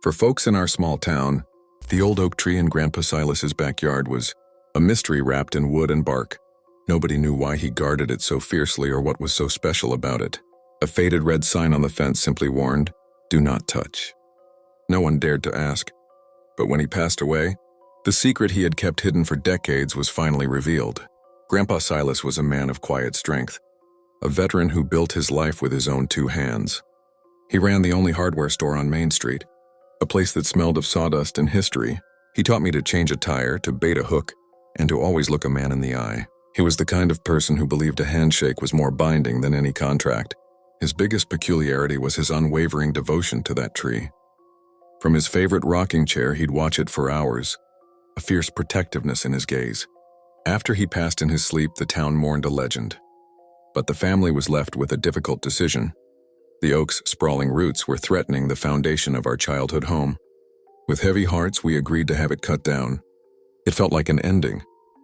For folks in our small town, the old oak tree in Grandpa Silas's backyard was a mystery wrapped in wood and bark. Nobody knew why he guarded it so fiercely or what was so special about it. A faded red sign on the fence simply warned, "Do not touch." No one dared to ask. But when he passed away, the secret he had kept hidden for decades was finally revealed. Grandpa Silas was a man of quiet strength, a veteran who built his life with his own two hands. He ran the only hardware store on Main Street, a place that smelled of sawdust and history. He taught me to change a tire, to bait a hook, and to always look a man in the eye. He was the kind of person who believed a handshake was more binding than any contract. His biggest peculiarity was his unwavering devotion to that tree. From his favorite rocking chair, he'd watch it for hours, a fierce protectiveness in his gaze. After he passed in his sleep, the town mourned a legend. But the family was left with a difficult decision. The oak's sprawling roots were threatening the foundation of our childhood home. With heavy hearts, we agreed to have it cut down. It felt like an ending,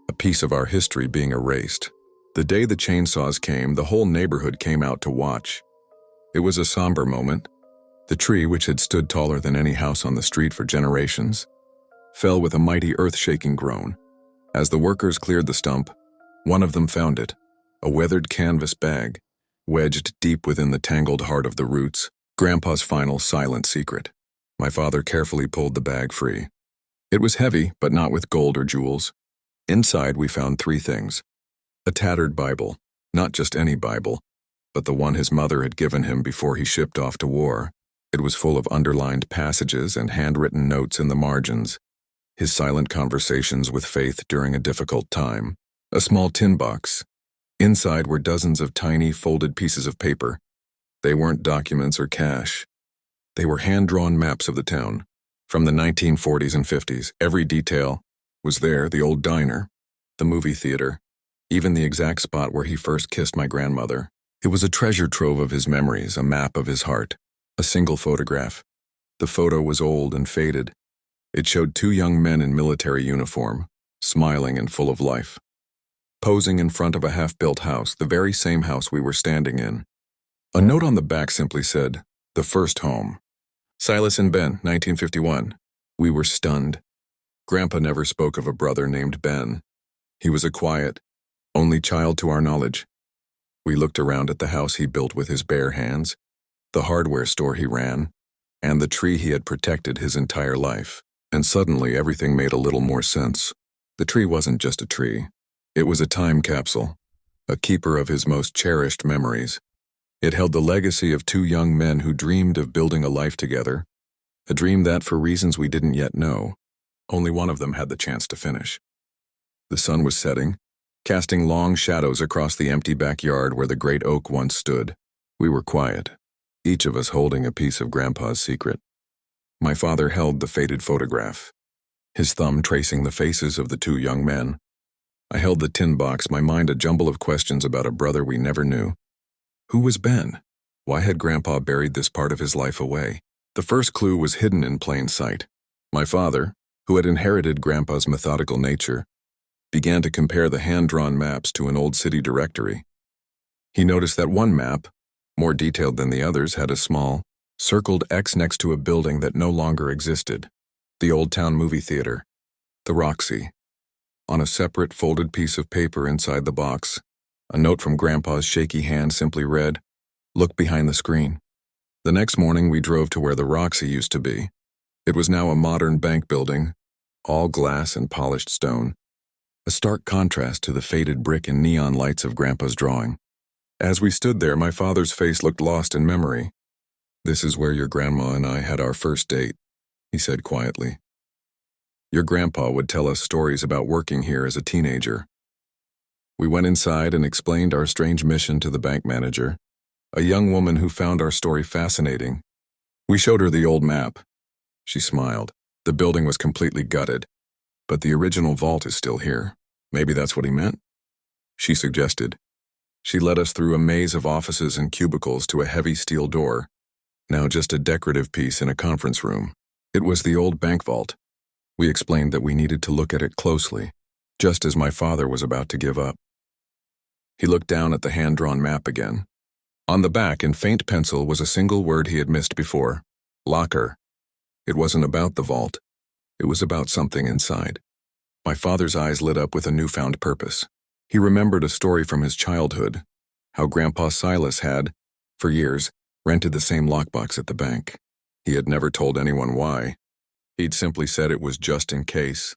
a piece of our history being erased. The day the chainsaws came, the whole neighborhood came out to watch. It was a somber moment. The tree, which had stood taller than any house on the street for generations, fell with a mighty earth-shaking groan. As the workers cleared the stump, one of them found it, a weathered canvas bag, wedged deep within the tangled heart of the roots, Grandpa's final silent secret. My father carefully pulled the bag free. It was heavy, but not with gold or jewels. Inside, we found three things. A tattered Bible, not just any Bible, but the one his mother had given him before he shipped off to war. It was full of underlined passages and handwritten notes in the margins, his silent conversations with faith during a difficult time. A small tin box. Inside were dozens of tiny, folded pieces of paper. They weren't documents or cash. They were hand-drawn maps of the town. From the 1940s and 50s, every detail was there: the old diner, the movie theater, even the exact spot where he first kissed my grandmother. It was a treasure trove of his memories, a map of his heart. A single photograph. The photo was old and faded. It showed two young men in military uniform, smiling and full of life, posing in front of a half-built house, the very same house we were standing in. A note on the back simply said, "The first home. Silas and Ben, 1951. We were stunned. Grandpa never spoke of a brother named Ben. He was a quiet, only child to our knowledge. We looked around at the house he built with his bare hands, the hardware store he ran, and the tree he had protected his entire life. And suddenly everything made a little more sense. The tree wasn't just a tree. It was a time capsule, a keeper of his most cherished memories. It held the legacy of two young men who dreamed of building a life together, a dream that, for reasons we didn't yet know, only one of them had the chance to finish. The sun was setting, casting long shadows across the empty backyard where the great oak once stood. We were quiet, each of us holding a piece of Grandpa's secret. My father held the faded photograph, his thumb tracing the faces of the two young men. I held the tin box, my mind a jumble of questions about a brother we never knew. Who was Ben? Why had Grandpa buried this part of his life away? The first clue was hidden in plain sight. My father, who had inherited Grandpa's methodical nature, began to compare the hand-drawn maps to an old city directory. He noticed that one map, more detailed than the others, had a small, circled X next to a building that no longer existed. The Old Town Movie Theater, the Roxy. On a separate, folded piece of paper inside the box, a note from Grandpa's shaky hand simply read, "Look behind the screen." The next morning we drove to where the Roxy used to be. It was now a modern bank building, all glass and polished stone, a stark contrast to the faded brick and neon lights of Grandpa's drawing. As we stood there, my father's face looked lost in memory. "This is where your grandma and I had our first date," he said quietly. "Your grandpa would tell us stories about working here as a teenager." We went inside and explained our strange mission to the bank manager, a young woman who found our story fascinating. We showed her the old map. She smiled. The building was completely gutted, but the original vault is still here. Maybe that's what he meant? She suggested. She led us through a maze of offices and cubicles to a heavy steel door, now just a decorative piece in a conference room. It was the old bank vault. We explained that we needed to look at it closely, just as my father was about to give up. He looked down at the hand-drawn map again. On the back, in faint pencil, was a single word he had missed before: locker. It wasn't about the vault. It was about something inside. My father's eyes lit up with a newfound purpose. He remembered a story from his childhood, how Grandpa Silas had, for years, rented the same lockbox at the bank. He had never told anyone why. He'd simply said it was just in case.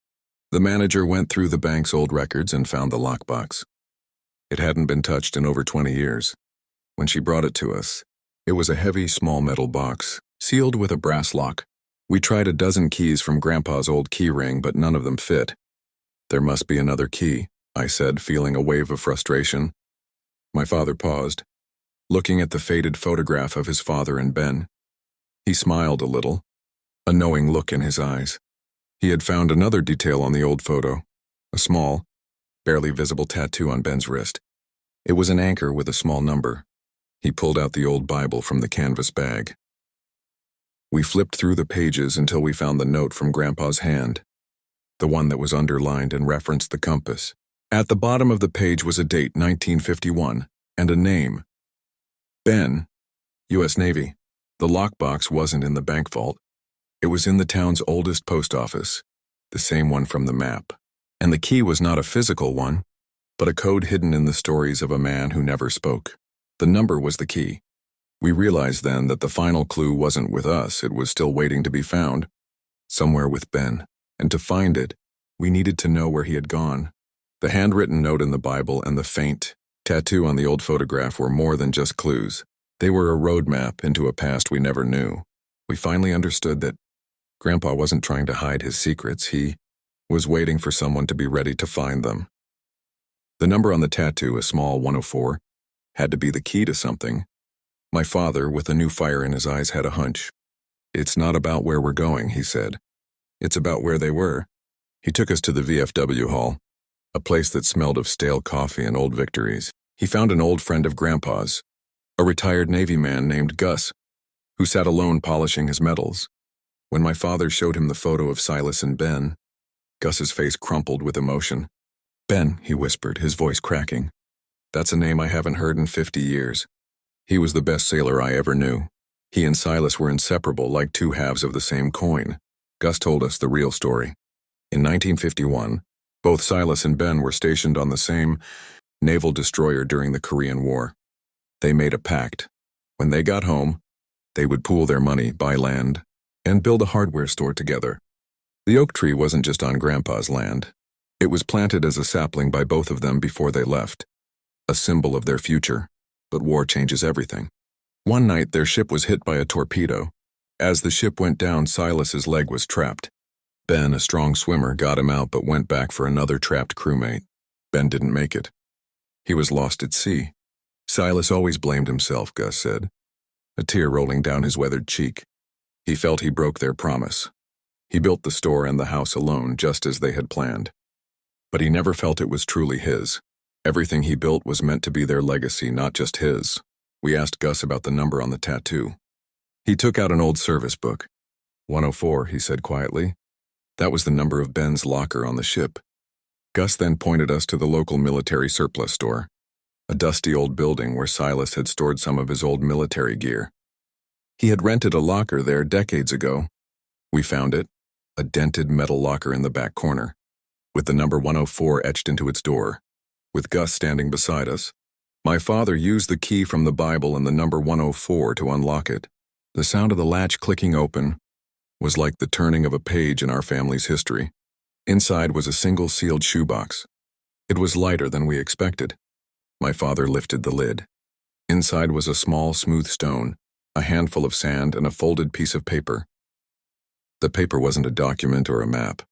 The manager went through the bank's old records and found the lockbox. It hadn't been touched in over 20 years. When she brought it to us, it was a heavy, small metal box, sealed with a brass lock. We tried a dozen keys from Grandpa's old key ring, but none of them fit. "There must be another key," I said, feeling a wave of frustration. My father paused, looking at the faded photograph of his father and Ben. He smiled a little, a knowing look in his eyes. He had found another detail on the old photo, a small, barely visible tattoo on Ben's wrist. It was an anchor with a small number. He pulled out the old Bible from the canvas bag. We flipped through the pages until we found the note from Grandpa's hand, the one that was underlined and referenced the compass. At the bottom of the page was a date, 1951, and a name. Ben, U.S. Navy. The lockbox wasn't in the bank vault. It was in the town's oldest post office, the same one from the map. And the key was not a physical one, but a code hidden in the stories of a man who never spoke. The number was the key. We realized then that the final clue wasn't with us, it was still waiting to be found, somewhere with Ben. And to find it, we needed to know where he had gone. The handwritten note in the Bible and the faint tattoo on the old photograph were more than just clues. They were a roadmap into a past we never knew. We finally understood that Grandpa wasn't trying to hide his secrets, he was waiting for someone to be ready to find them. The number on the tattoo, a small 104, had to be the key to something. My father, with a new fire in his eyes, had a hunch. "It's not about where we're going," he said. "It's about where they were." He took us to the VFW hall, a place that smelled of stale coffee and old victories. He found an old friend of Grandpa's, a retired Navy man named Gus, who sat alone polishing his medals. When my father showed him the photo of Silas and Ben, Gus's face crumpled with emotion. "Ben," he whispered, his voice cracking. "That's a name I haven't heard in 50 years. He was the best sailor I ever knew. He and Silas were inseparable, like two halves of the same coin." Gus told us the real story. In 1951, both Silas and Ben were stationed on the same naval destroyer during the Korean War. They made a pact. When they got home, they would pool their money, buy land, and build a hardware store together. The oak tree wasn't just on Grandpa's land. It was planted as a sapling by both of them before they left, a symbol of their future. But war changes everything. One night, their ship was hit by a torpedo. As the ship went down, Silas's leg was trapped. Ben, a strong swimmer, got him out but went back for another trapped crewmate. Ben didn't make it. He was lost at sea. Silas always blamed himself, Gus said, a tear rolling down his weathered cheek. He felt he broke their promise. He built the store and the house alone, just as they had planned. But he never felt it was truly his. Everything he built was meant to be their legacy, not just his. We asked Gus about the number on the tattoo. He took out an old service book. 104, he said quietly. That was the number of Ben's locker on the ship. Gus then pointed us to the local military surplus store, a dusty old building where Silas had stored some of his old military gear. He had rented a locker there decades ago. We found it, a dented metal locker in the back corner, with the number 104 etched into its door. With Gus standing beside us, my father used the key from the Bible and the number 104 to unlock it. The sound of the latch clicking open was like the turning of a page in our family's history. Inside was a single sealed shoebox. It was lighter than we expected. My father lifted the lid. Inside was a small, smooth stone, a handful of sand, and a folded piece of paper. The paper wasn't a document or a map.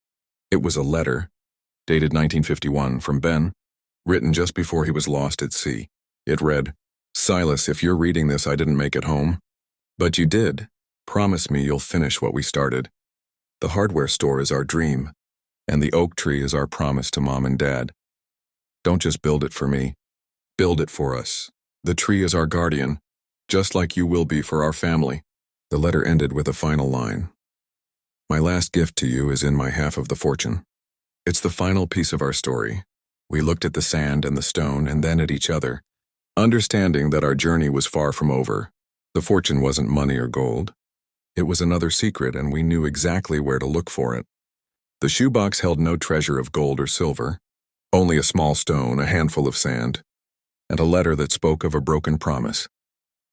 It was a letter, dated 1951, from Ben, written just before he was lost at sea. It read, "Silas, if you're reading this, I didn't make it home. But you did. Promise me you'll finish what we started. The hardware store is our dream, and the oak tree is our promise to Mom and Dad. Don't just build it for me. Build it for us. The tree is our guardian, just like you will be for our family." The letter ended with a final line. "My last gift to you is in my half of the fortune." It's the final piece of our story. We looked at the sand and the stone and then at each other, understanding that our journey was far from over. The fortune wasn't money or gold. It was another secret, and we knew exactly where to look for it. The shoebox held no treasure of gold or silver, only a small stone, a handful of sand, and a letter that spoke of a broken promise.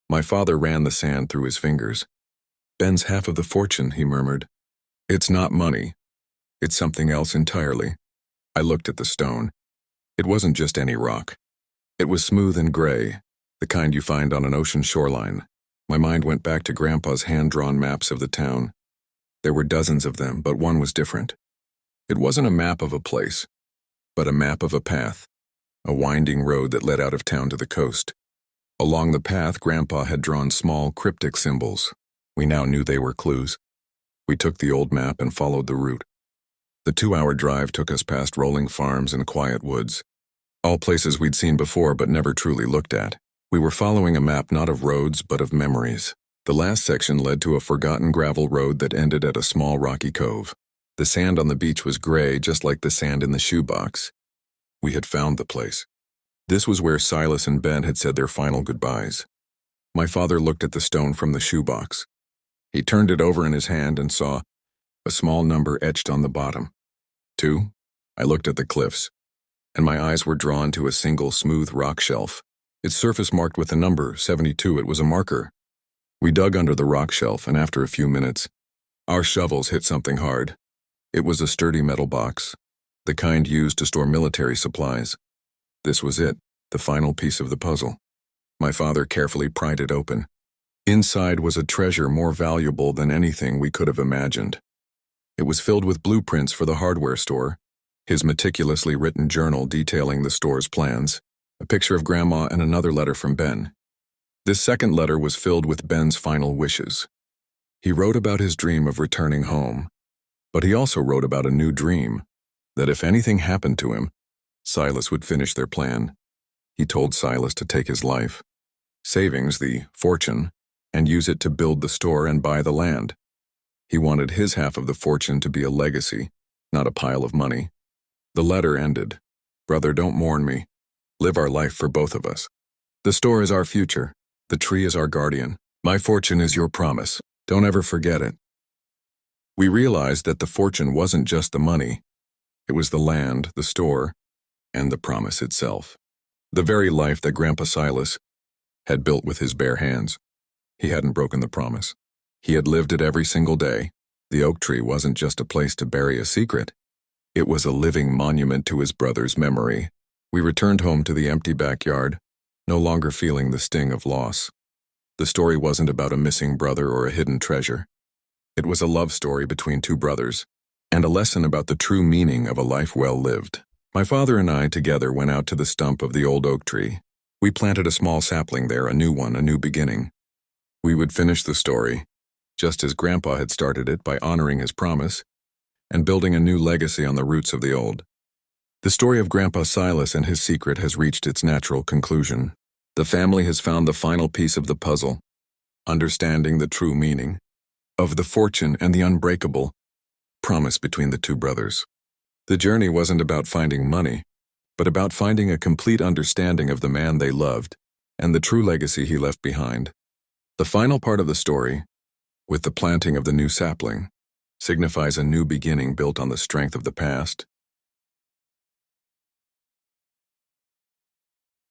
My father ran the sand through his fingers. "Ben's half of the fortune," he murmured. "It's not money. It's something else entirely." I looked at the stone. It wasn't just any rock. It was smooth and gray, the kind you find on an ocean shoreline. My mind went back to Grandpa's hand-drawn maps of the town. There were dozens of them, but one was different. It wasn't a map of a place, but a map of a path, a winding road that led out of town to the coast. Along the path, Grandpa had drawn small, cryptic symbols. We now knew they were clues. We took the old map and followed the route. The 2-hour drive took us past rolling farms and quiet woods, all places we'd seen before but never truly looked at. We were following a map not of roads but of memories. The last section led to a forgotten gravel road that ended at a small rocky cove. The sand on the beach was gray, just like the sand in the shoebox. We had found the place. This was where Silas and Ben had said their final goodbyes. My father looked at the stone from the shoebox. He turned it over in his hand and saw a small number etched on the bottom. 2. I looked at the cliffs, and my eyes were drawn to a single smooth rock shelf. Its surface marked with the number 72. It was a marker. We dug under the rock shelf, and after a few minutes, our shovels hit something hard. It was a sturdy metal box, the kind used to store military supplies. This was it, the final piece of the puzzle. My father carefully pried it open. Inside was a treasure more valuable than anything we could have imagined. It was filled with blueprints for the hardware store, his meticulously written journal detailing the store's plans, a picture of Grandma, and another letter from Ben. This second letter was filled with Ben's final wishes. He wrote about his dream of returning home, but he also wrote about a new dream, that if anything happened to him, Silas would finish their plan. He told Silas to take his life, savings, the fortune, and use it to build the store and buy the land. He wanted his half of the fortune to be a legacy, not a pile of money. The letter ended, "Brother, don't mourn me. Live our life for both of us. The store is our future. The tree is our guardian. My fortune is your promise. Don't ever forget it." We realized that the fortune wasn't just the money. It was the land, the store, and the promise itself. The very life that Grandpa Silas had built with his bare hands. He hadn't broken the promise. He had lived it every single day. The oak tree wasn't just a place to bury a secret. It was a living monument to his brother's memory. We returned home to the empty backyard, no longer feeling the sting of loss. The story wasn't about a missing brother or a hidden treasure. It was a love story between two brothers, and a lesson about the true meaning of a life well lived. My father and I together went out to the stump of the old oak tree. We planted a small sapling there, a new one, a new beginning. We would finish the story, just as Grandpa had started it, by honoring his promise and building a new legacy on the roots of the old. The story of Grandpa Silas and his secret has reached its natural conclusion. The family has found the final piece of the puzzle, understanding the true meaning of the fortune and the unbreakable promise between the two brothers. The journey wasn't about finding money, but about finding a complete understanding of the man they loved and the true legacy he left behind. The final part of the story, with the planting of the new sapling, signifies a new beginning built on the strength of the past